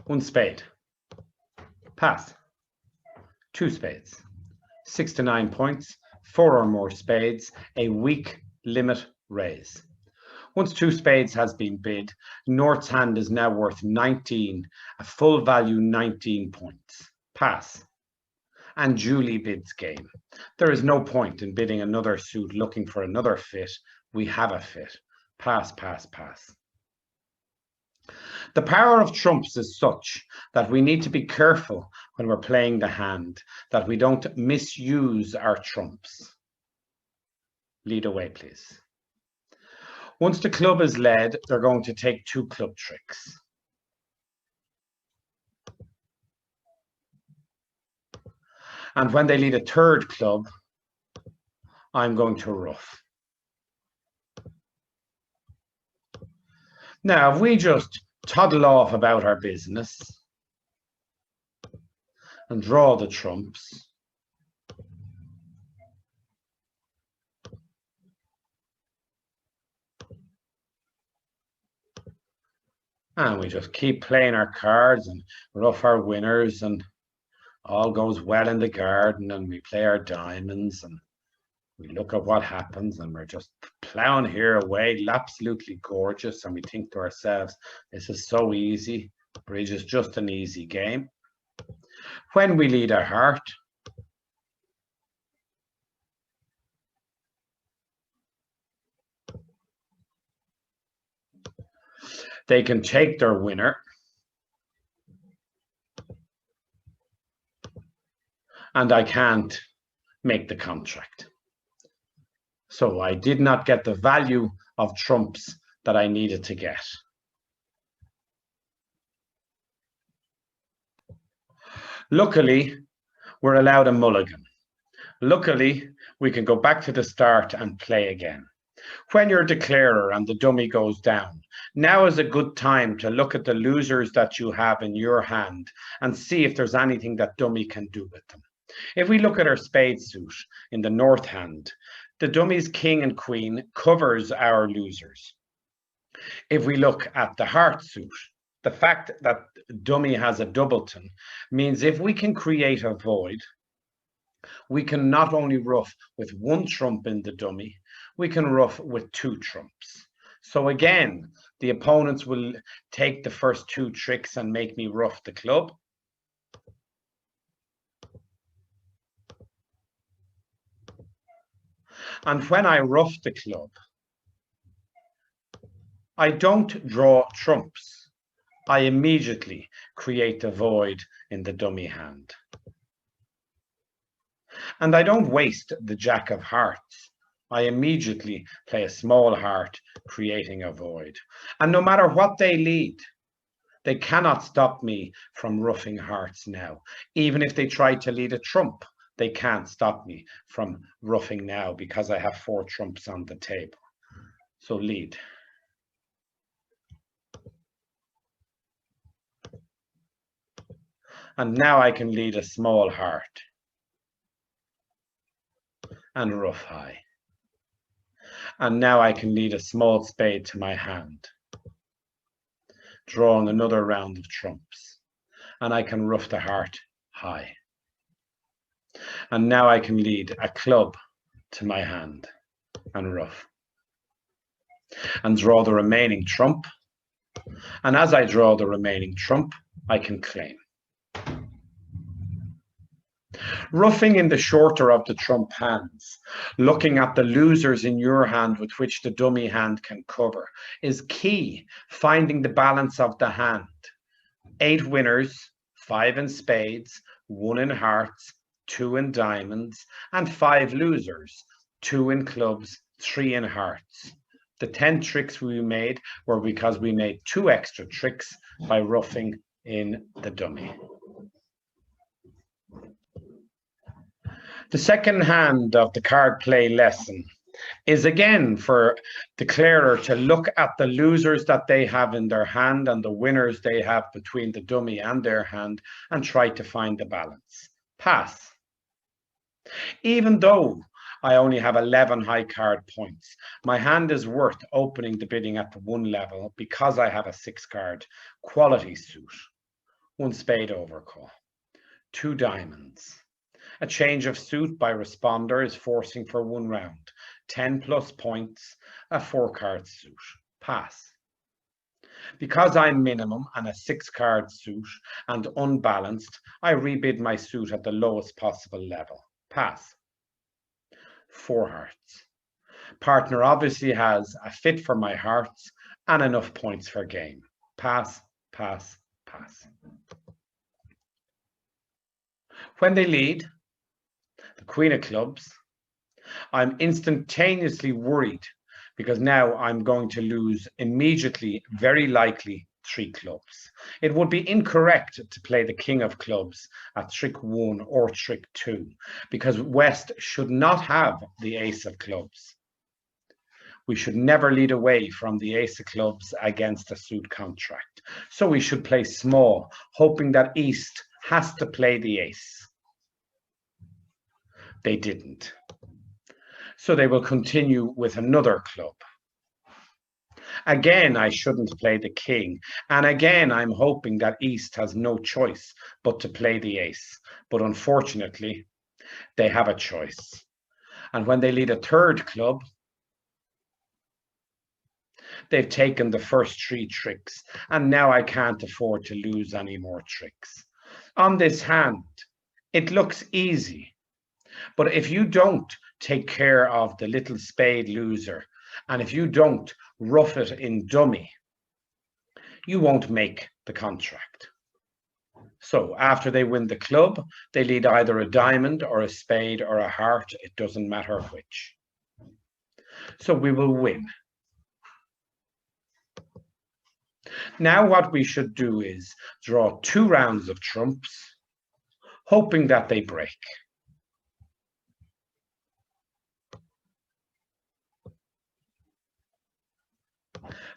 One spade. Pass. Two spades. 6 to 9 points. 4 or more spades. A weak limit raise. Once two spades has been bid, North's hand is now worth 19, a full value 19 points. Pass. And Julie bids game. There is no point in bidding another suit looking for another fit. We have a fit. Pass, pass, pass. The power of trumps is such that we need to be careful when we're playing the hand, that we don't misuse our trumps. Lead away, please. Once the club is led, they're going to take two club tricks. And when they lead a third club, I'm going to ruff. Now, if we just toddle off about our business and draw the trumps, and we just keep playing our cards and ruff our winners, and all goes well in the garden, and we play our diamonds and we look at what happens, and we're just plowing here away, absolutely gorgeous, and we think to ourselves, this is so easy. Bridge is just an easy game. When we lead a heart, they can take their winner and I can't make the contract. So I did not get the value of trumps that I needed to get. Luckily, we're allowed a mulligan. Luckily, we can go back to the start and play again. When you're a declarer and the dummy goes down, now is a good time to look at the losers that you have in your hand and see if there's anything that dummy can do with them. If we look at our spade suit in the north hand, the dummy's king and queen covers our losers. If we look at the heart suit, the fact that dummy has a doubleton means if we can create a void, we can not only ruff with one trump in the dummy, we can ruff with two trumps. So again, the opponents will take the first two tricks and make me ruff the club. And when I ruff the club, I don't draw trumps. I immediately create a void in the dummy hand. And I don't waste the jack of hearts. I immediately play a small heart, creating a void. And no matter what they lead, they cannot stop me from ruffing hearts now. Even if they try to lead a trump, they can't stop me from ruffing now because I have four trumps on the table. So lead. And now I can lead a small heart and ruff high. And now I can lead a small spade to my hand, drawing another round of trumps. And I can ruff the heart high. And now I can lead a club to my hand and ruff. And draw the remaining trump. And as I draw the remaining trump, I can claim. Ruffing in the shorter of the trump hands, looking at the losers in your hand with which the dummy hand can cover, is key, finding the balance of the hand. 8 winners, 5 in spades, 1 in hearts, 2 in diamonds, and 5 losers, 2 in clubs, 3 in hearts. The 10 tricks we made were because we made 2 extra tricks by ruffing in the dummy. The second hand of the card play lesson is again for the declarer to look at the losers that they have in their hand and the winners they have between the dummy and their hand and try to find the balance. Pass. Even though I only have 11 high card points, my hand is worth opening the bidding at the 1 level because I have a 6 card quality suit. one spade overcall, two diamonds. A change of suit by responder is forcing for one round, 10 plus points, a 4-card suit, pass. Because I'm minimum and a 6-card suit and unbalanced, I rebid my suit at the lowest possible level, pass. 4 hearts. Partner obviously has a fit for my hearts and enough points for game, pass, pass, pass. When they lead, the Queen of Clubs, I'm instantaneously worried because now I'm going to lose immediately, very likely, 3 clubs. It would be incorrect to play the King of Clubs at trick 1 or trick 2 because West should not have the Ace of Clubs. We should never lead away from the Ace of Clubs against a suit contract. So we should play small, hoping that East has to play the Ace. They didn't. So they will continue with another club. Again, I shouldn't play the king. And again, I'm hoping that East has no choice but to play the ace. But unfortunately, they have a choice. And when they lead a third club, they've taken the first 3 tricks. And now I can't afford to lose any more tricks. On this hand, it looks easy. But if you don't take care of the little spade loser, and if you don't rough it in dummy, you won't make the contract. So after they win the club, they lead either a diamond or a spade or a heart. It doesn't matter which. So we will win. Now what we should do is draw 2 rounds of trumps, hoping that they break.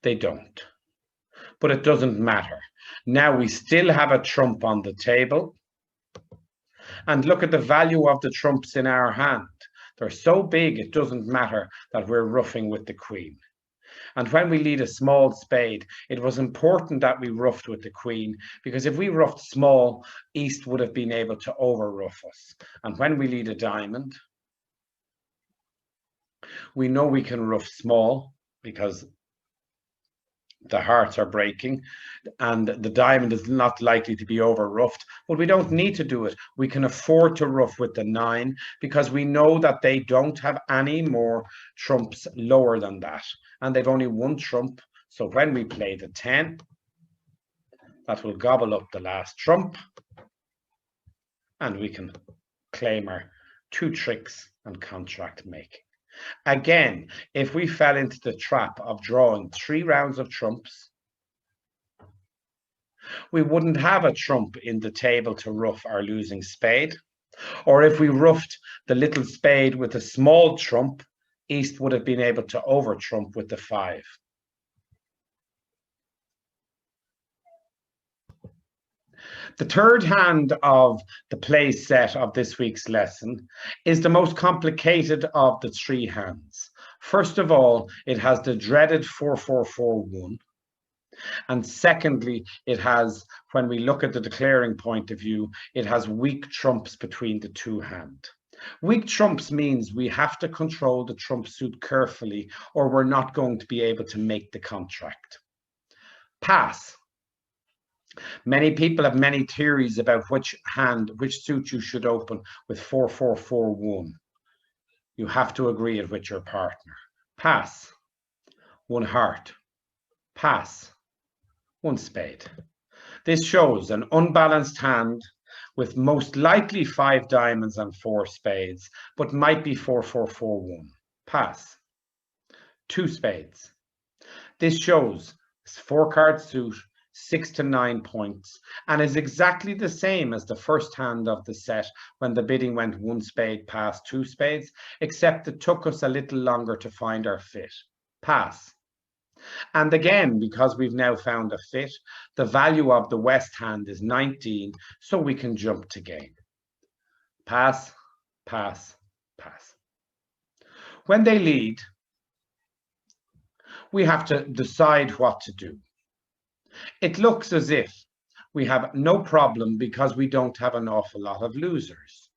They don't. But it doesn't matter. Now we still have a trump on the table. And look at the value of the trumps in our hand. They're so big, it doesn't matter that we're roughing with the queen. And when we lead a small spade, it was important that we roughed with the queen, because if we roughed small, East would have been able to over-rough us. And when we lead a diamond, we know we can rough small because the hearts are breaking and the diamond is not likely to be over roughed, but we don't need to do it. We can afford to rough with the 9 because we know that they don't have any more trumps lower than that. And they've only 1 trump. So when we play the 10, that will gobble up the last trump. And we can claim our 2 tricks and contract making. Again, if we fell into the trap of drawing 3 rounds of trumps, we wouldn't have a trump in the table to rough our losing spade. Or if we roughed the little spade with a small trump, East would have been able to over trump with the 5. The third hand of the play set of this week's lesson is the most complicated of the 3 hands. First of all, it has the dreaded 4-4-4-1. And secondly, it has, when we look at the declaring point of view, it has weak trumps between the 2 hands. Weak trumps means we have to control the trump suit carefully or we're not going to be able to make the contract. Pass. Many people have many theories about which suit you should open with 4-4-4-1. You have to agree it with your partner. Pass. 1 heart. Pass. 1 spade. This shows an unbalanced hand with most likely 5 diamonds and 4 spades, but might be 4-4-4-1. Pass. 2 spades. This shows 4-card suit, 6 to 9 points, and is exactly the same as the first hand of the set when the bidding went 1 spade past 2 spades, except it took us a little longer to find our fit. Pass. And again, because we've now found a fit, the value of the West hand is 19, so we can jump to game. Pass, pass, pass. When they lead, we have to decide what to do. It looks as if we have no problem because we don't have an awful lot of losers.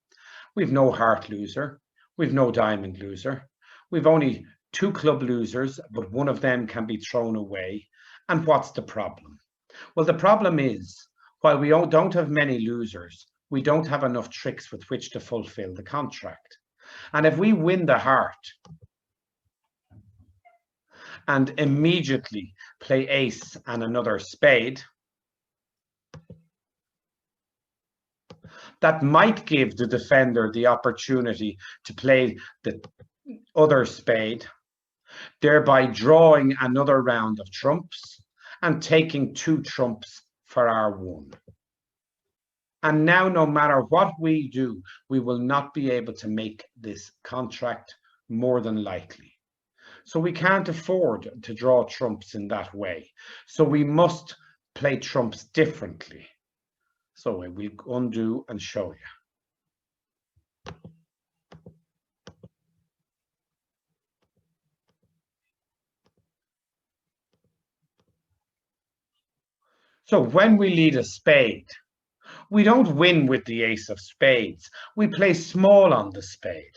We've no heart loser, we've no diamond loser, we've only 2 club losers, but one of them can be thrown away. And what's the problem? Well, the problem is, while we don't have many losers, we don't have enough tricks with which to fulfill the contract. And if we win the heart and immediately play ace and another spade, that might give the defender the opportunity to play the other spade, thereby drawing another round of trumps and taking 2 trumps for our 1. And now, no matter what we do, we will not be able to make this contract, more than likely. So we can't afford to draw trumps in that way. So we must play trumps differently. So we'll undo and show you. So when we lead a spade, we don't win with the ace of spades. We play small on the spade.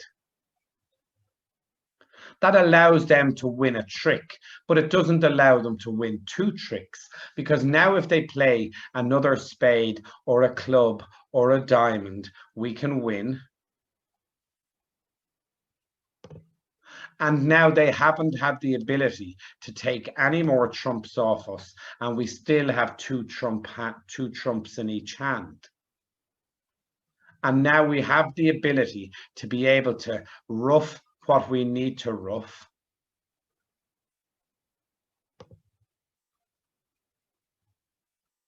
That allows them to win a trick, but it doesn't allow them to win 2 tricks, because now if they play another spade or a club or a diamond, we can win. And now they haven't had the ability to take any more trumps off us, and we still have 2 trumps in each hand. And now we have the ability to be able to ruff what we need to ruff.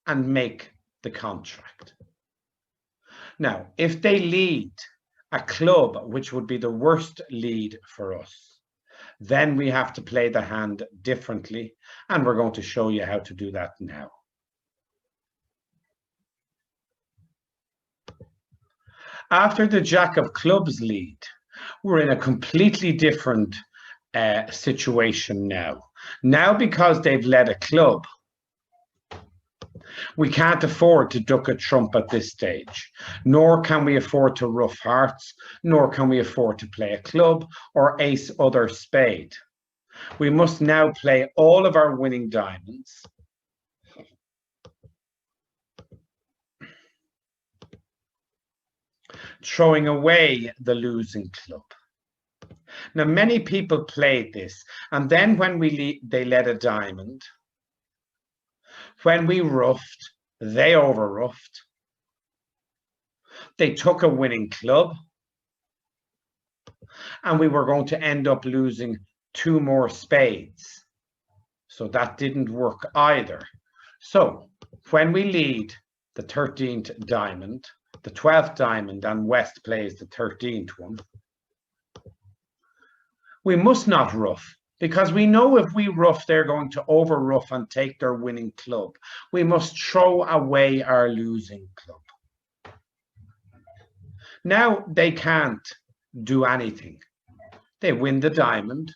And make the contract. Now, if they lead a club, which would be the worst lead for us, then we have to play the hand differently, and we're going to show you how to do that now. After the Jack of Clubs lead, we're in a completely different situation now. Now, because they've led a club, we can't afford to duck a trump at this stage, nor can we afford to ruff hearts, nor can we afford to play a club or ace other spade. We must now play all of our winning diamonds. Throwing away the losing club. Now, many people played this, and then when they led a diamond, when we ruffed, they overruffed. They took a winning club, and we were going to end up losing 2 more spades. So that didn't work either. So when we lead the 13th diamond, the 12th diamond, and West plays the 13th one, we must not ruff, because we know if we ruff, they're going to overruff and take their winning club. We must throw away our losing club. Now they can't do anything. They win the diamond,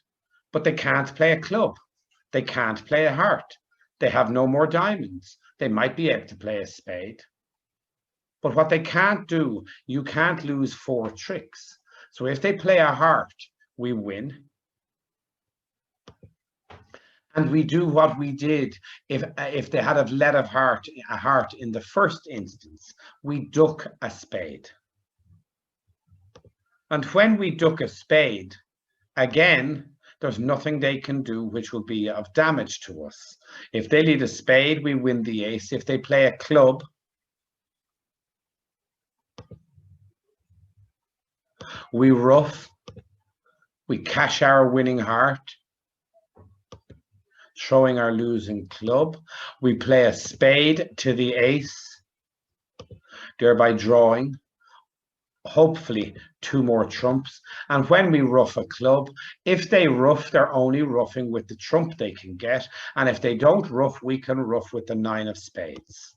but they can't play a club. They can't play a heart. They have no more diamonds. They might be able to play a spade. But what they can't do, you can't lose 4 tricks. So if they play a heart, we win. And we do what we did if they had led a heart in the first instance. We duck a spade. And when we duck a spade, again, there's nothing they can do which will be of damage to us. If they lead a spade, we win the ace. If they play a club, we ruff, we cash our winning heart, showing our losing club. We play a spade to the ace, thereby drawing, hopefully, 2 more trumps. And when we ruff a club, if they ruff, they're only ruffing with the trump they can get. And if they don't ruff, we can ruff with the 9 of spades.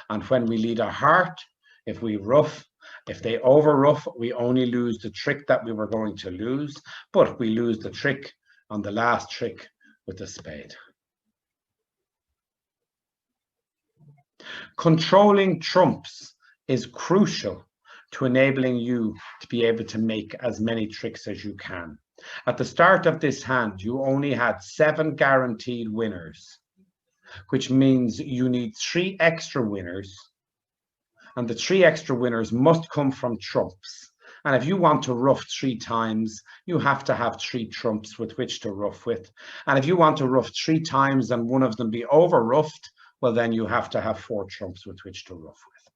And when we lead a heart, if we ruff, if they overruff, we only lose the trick that we were going to lose, but we lose the trick on the last trick with the spade. Controlling trumps is crucial to enabling you to be able to make as many tricks as you can. At the start of this hand, you only had 7 guaranteed winners, which means you need 3 extra winners, and the 3 extra winners must come from trumps. And if you want to ruff 3 times, you have to have 3 trumps with which to ruff with. And if you want to ruff 3 times and one of them be over ruffed, well, then you have to have 4 trumps with which to ruff with.